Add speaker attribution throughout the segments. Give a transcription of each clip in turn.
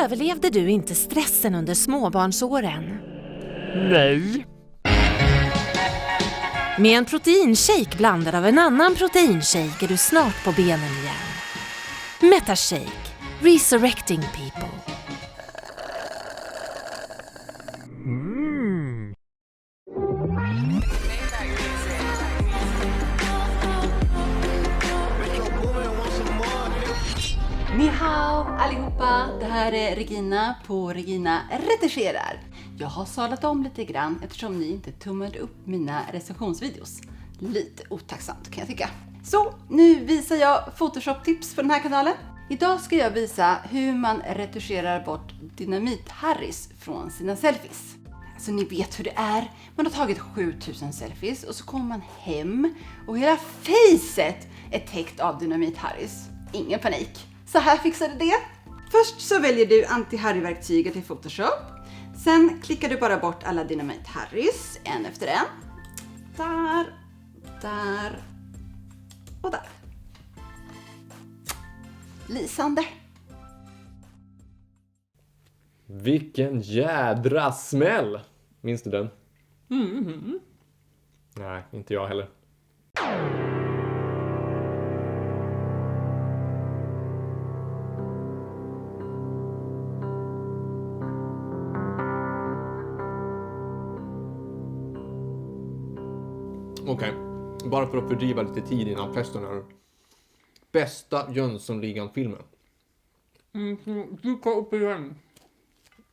Speaker 1: Överlevde du inte stressen under småbarnsåren?
Speaker 2: Nej.
Speaker 1: Med en proteinshake blandad av en annan proteinshake är du snart på benen igen. Metashake. Resurrecting people.
Speaker 3: Ni hao allihopa, det här är Regina på Regina retuscherar. Jag har salat om lite grann eftersom ni inte tummade upp mina recensionsvideos. Lite otacksamt kan jag tycka. Så nu visar jag Photoshop-tips på den här kanalen. Idag ska jag visa hur man retuscherar bort Dynamit-Harrys från sina selfies. Så ni vet hur det är. Man har tagit 7000 selfies och så kommer man hem och hela facet är täckt av Dynamit-Harrys. Ingen panik. Så här fixar du det. Först så väljer du anti-Harry-verktyget i Photoshop. Sen klickar du bara bort alla Dynamit-Harrys en efter en. Där och där. Lysande.
Speaker 4: Vilken jädra smäll! Minns du den? Nej, inte jag heller. Okej, bara för att fördriva lite tid innan festen här. Bästa Jönssonligan-filmen.
Speaker 2: Du tar upp igen.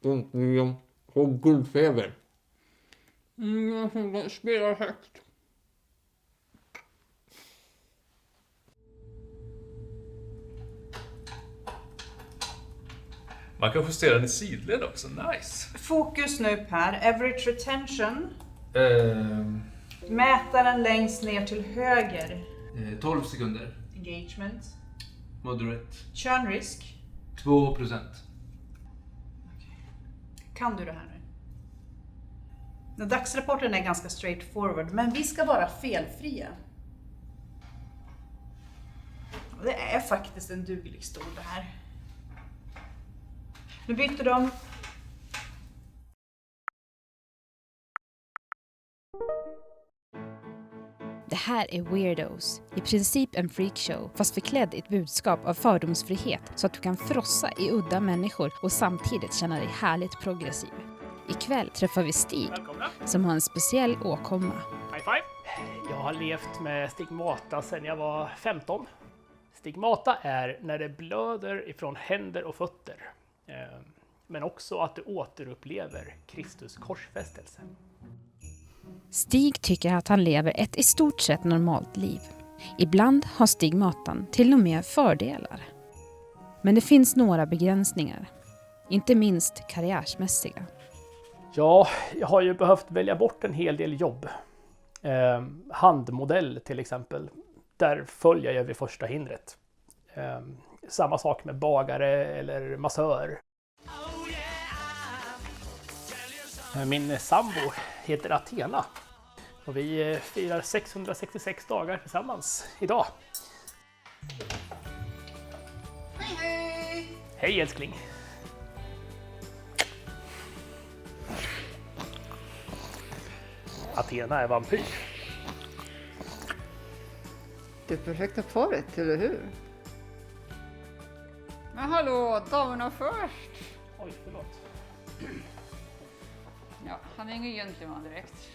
Speaker 4: Jönssonligan på guldfeber.
Speaker 2: Jag spelar högt.
Speaker 5: Man kan justera den i sidled också, nice.
Speaker 6: Fokus nu Per, average retention. Mätaren längst ner till höger.
Speaker 5: 12 sekunder.
Speaker 6: Engagement.
Speaker 5: Moderate.
Speaker 6: Churnrisk.
Speaker 5: 2%.
Speaker 6: Kan du det här nu? Dagsrapporten är ganska straightforward, men vi ska vara felfria. Det är faktiskt en duglig stol det här. Nu byter de.
Speaker 7: Det här är Weirdos, i princip en freakshow fast förklädd i ett budskap av fördomsfrihet så att du kan frossa i udda människor och samtidigt känna dig härligt progressiv. Ikväll träffar vi Stig.
Speaker 2: Välkomna.
Speaker 7: Som har en speciell åkomma.
Speaker 2: High five. Jag har levt med stigmata sedan jag var 15. Stigmata är när det blöder ifrån händer och fötter. Men också att du återupplever Kristus korsfästelse.
Speaker 7: Stig tycker att han lever ett i stort sett normalt liv. Ibland har stigmatan till och med fördelar. Men det finns några begränsningar. Inte minst karriärsmässiga.
Speaker 2: Ja, jag har ju behövt välja bort en hel del jobb. Handmodell till exempel. Där följer jag vid första hindret. Samma sak med bagare eller massör. Min sambo heter Athena. Och vi firar 666 dagar tillsammans idag.
Speaker 6: Hej!
Speaker 2: Hej älskling! Athena är vampyr.
Speaker 8: Det perfekta paret, eller hur? Men hallå, damerna först!
Speaker 2: Oj, förlåt.
Speaker 8: Ja, han är ingen gentleman direkt.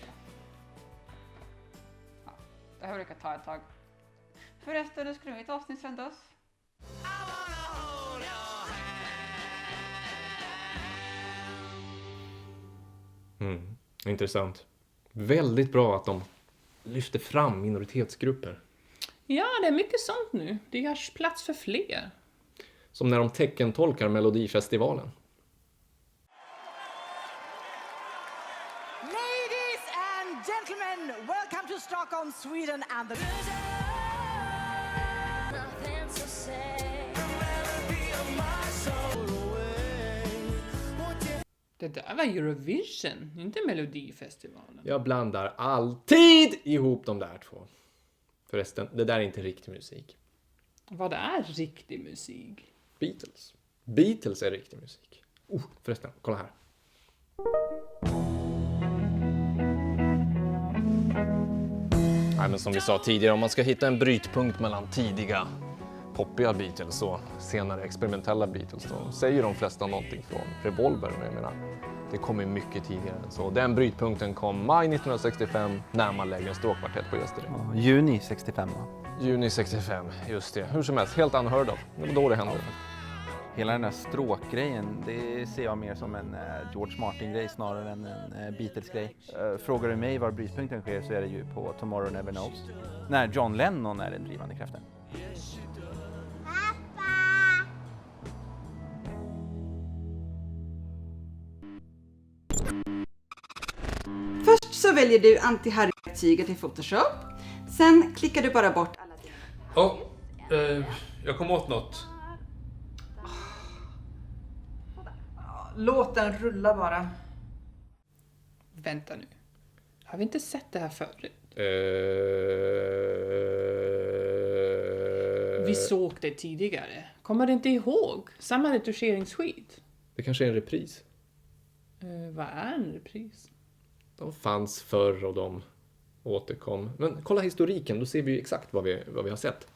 Speaker 8: Ja, det här brukar ta ett tag. Förresten, nu skulle mitt avsnitt sändas.
Speaker 4: Intressant. Väldigt bra att de lyfter fram minoritetsgrupper.
Speaker 9: Ja, det är mycket sånt nu. Det görs plats för fler.
Speaker 4: Som när de teckentolkar Melodifestivalen.
Speaker 10: Ladies and gentlemen, welcome to Stockholm, Sweden and the...
Speaker 9: Det där var Eurovision, inte Melodifestivalen.
Speaker 4: Jag blandar alltid ihop de där två. Förresten, det där är inte riktig musik.
Speaker 9: Vad är riktig musik?
Speaker 4: Beatles. Beatles är riktig musik. Förresten, kolla här.
Speaker 11: Nej, men som vi sa tidigare, om man ska hitta en brytpunkt mellan tidiga poppiga Beatles och senare experimentella Beatles, då säger de flesta någonting från Revolver. Men jag menar, det kommer mycket tidigare än så. Den brytpunkten kom maj 1965 när man lägger en stråkkvartett på Yesterday.
Speaker 12: Juni 65, va?
Speaker 11: Juni 65, just det. Hur som helst, helt unheard of. Det var då det hände.
Speaker 12: Hela den här stråkgrejen, det ser jag mer som en George Martin-grej snarare än en Beatles-grej. Frågar du mig var brytpunkten sker så är det ju på Tomorrow Never Knows. När John Lennon är den drivande kraften.
Speaker 3: Först så väljer du anti-Harry-verktyget i Photoshop. Sen klickar du bara bort alla dina...
Speaker 5: Jag kom åt något.
Speaker 6: Låt den rulla bara.
Speaker 9: Vänta nu. Har vi inte sett det här förut? Vi såg det tidigare. Kommer du inte ihåg? Samma retuscheringsskit.
Speaker 4: Det kanske är en repris.
Speaker 9: Vad är en repris?
Speaker 4: De fanns förr och de återkom. Men kolla historiken, då ser vi ju exakt vad vi har sett.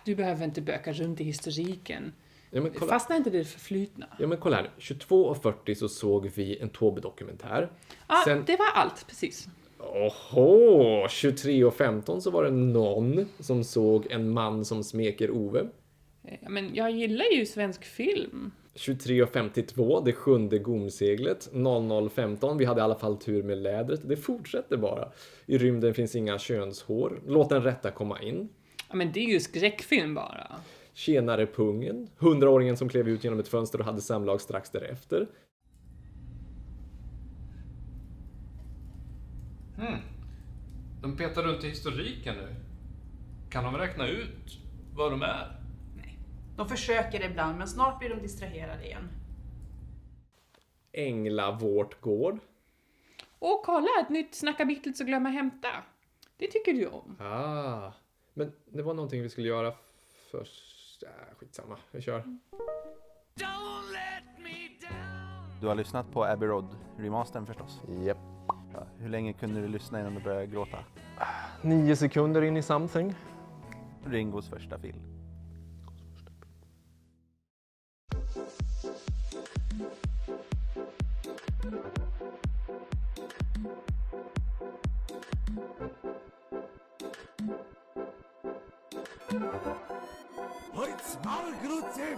Speaker 9: Du behöver inte böka runt i historiken.
Speaker 4: Ja, men kolla.
Speaker 9: Fastnar inte det förflutna?
Speaker 4: Ja, men kolla här. 22:40 så såg vi en Toby-dokumentär.
Speaker 9: Ja, det var allt, precis.
Speaker 4: Oho, 23:15 så var det någon som såg en man som smeker Ove.
Speaker 9: Ja, men jag gillar ju svensk film.
Speaker 4: 23:52, det 7:e gomseglet. 00:15, vi hade i alla fall tur med lädret. Det fortsätter bara. I rymden finns inga könshår. Låt den rätta komma in.
Speaker 9: Ja, men det är ju skräckfilm bara.
Speaker 4: Tjenare pungen. 100-åringen som klev ut genom ett fönster och hade samlag strax därefter.
Speaker 5: De petar runt i historiken nu. Kan de räkna ut vad de är?
Speaker 6: De försöker ibland, men snart blir de distraherade igen.
Speaker 4: Ängla vårt gård.
Speaker 9: Och kolla, ett nytt Snacka Beatles och glömma hämta. Det tycker du om.
Speaker 4: Men det var någonting vi skulle göra först. Skitsamma, vi kör.
Speaker 12: Du har lyssnat på Abbey Road remastern förstås?
Speaker 4: Japp.
Speaker 12: Ja, hur länge kunde du lyssna innan du började gråta?
Speaker 11: 9 sekunder in i something.
Speaker 12: Ringos första film.
Speaker 10: Heute Smargrutze